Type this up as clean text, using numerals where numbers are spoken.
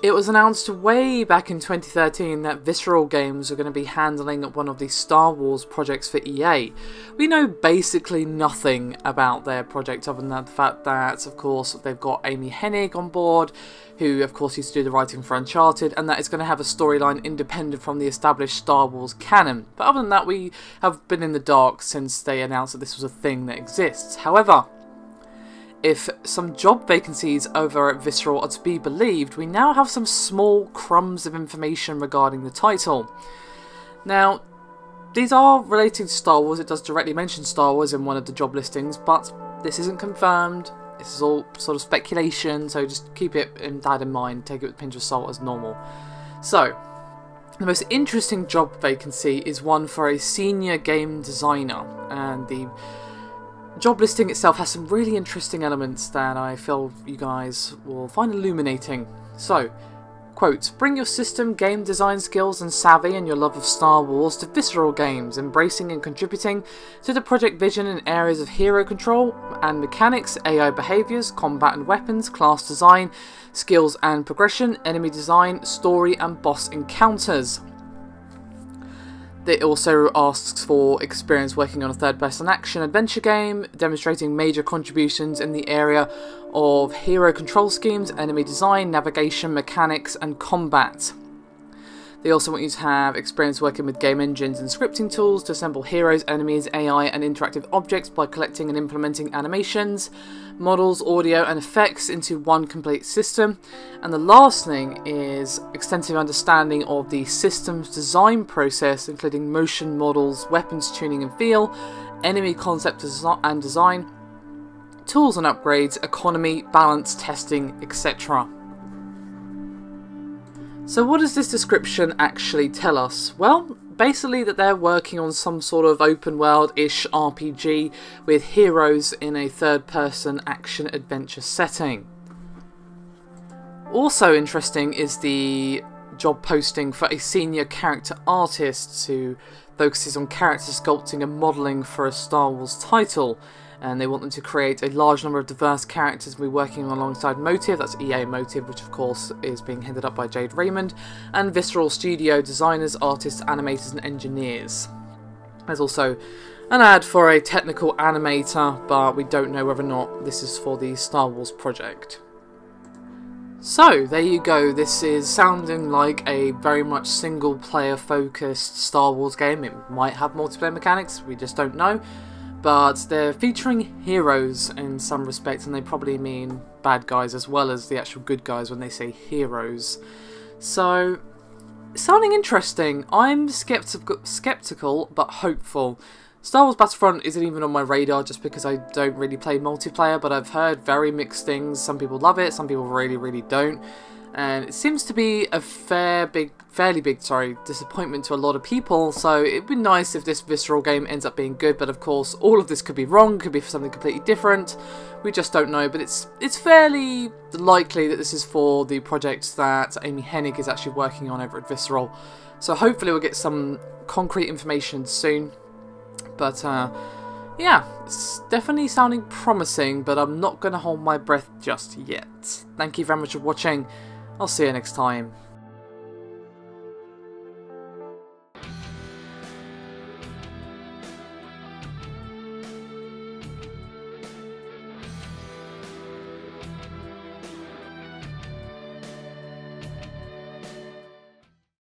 It was announced way back in 2013 that Visceral Games are going to be handling one of the Star Wars projects for EA. We know basically nothing about their project other than the fact that, of course, they've got Amy Hennig on board, who of course used to do the writing for Uncharted, and that it's going to have a storyline independent from the established Star Wars canon. But other than that, we have been in the dark since they announced that this was a thing that exists. However, if some job vacancies over at Visceral are to be believed, we now have some small crumbs of information regarding the title. Now, these are related to Star Wars. It does directly mention Star Wars in one of the job listings, but this isn't confirmed. This is all sort of speculation, so just keep that in mind. Take it with a pinch of salt as normal. So, the most interesting job vacancy is one for a senior game designer, and the job listing itself has some really interesting elements that I feel you guys will find illuminating. So, quote, "Bring your system game design skills and savvy and your love of Star Wars to Visceral Games, embracing and contributing to the project vision in areas of hero control and mechanics, AI behaviours, combat and weapons, class design, skills and progression, enemy design, story and boss encounters." It also asks for experience working on a third-person action adventure game, demonstrating major contributions in the area of hero control schemes, enemy design, navigation, mechanics, and combat. They also want you to have experience working with game engines and scripting tools to assemble heroes, enemies, AI, and interactive objects by collecting and implementing animations, models, audio, and effects into one complete system. And the last thing is extensive understanding of the system's design process, including motion models, weapons tuning and feel, enemy concept and design, tools and upgrades, economy, balance, testing, etc. So what does this description actually tell us? Well, basically that they're working on some sort of open world-ish RPG with heroes in a third-person action-adventure setting. Also interesting is the job posting for a senior character artist who focuses on character sculpting and modelling for a Star Wars title. And they want them to create a large number of diverse characters and be working alongside Motive, that's EA Motive, which of course is being headed up by Jade Raymond, and Visceral Studio designers, artists, animators and engineers. There's also an ad for a technical animator, but we don't know whether or not this is for the Star Wars project. So, there you go. This is sounding like a very much single player focused Star Wars game. It might have multiplayer mechanics, we just don't know. But they're featuring heroes in some respects, and they probably mean bad guys as well as the actual good guys when they say heroes. So, sounding interesting. I'm skeptical but hopeful. Star Wars Battlefront isn't even on my radar just because I don't really play multiplayer, but I've heard very mixed things. Some people love it, some people really don't. And it seems to be a fairly big disappointment to a lot of people, so it'd be nice if this Visceral game ends up being good, but of course all of this could be wrong, could be for something completely different, we just don't know, but it's fairly likely that this is for the project that Amy Hennig is actually working on over at Visceral, so hopefully we'll get some concrete information soon, but yeah, it's definitely sounding promising, but I'm not going to hold my breath just yet. Thank you very much for watching. I'll see you next time.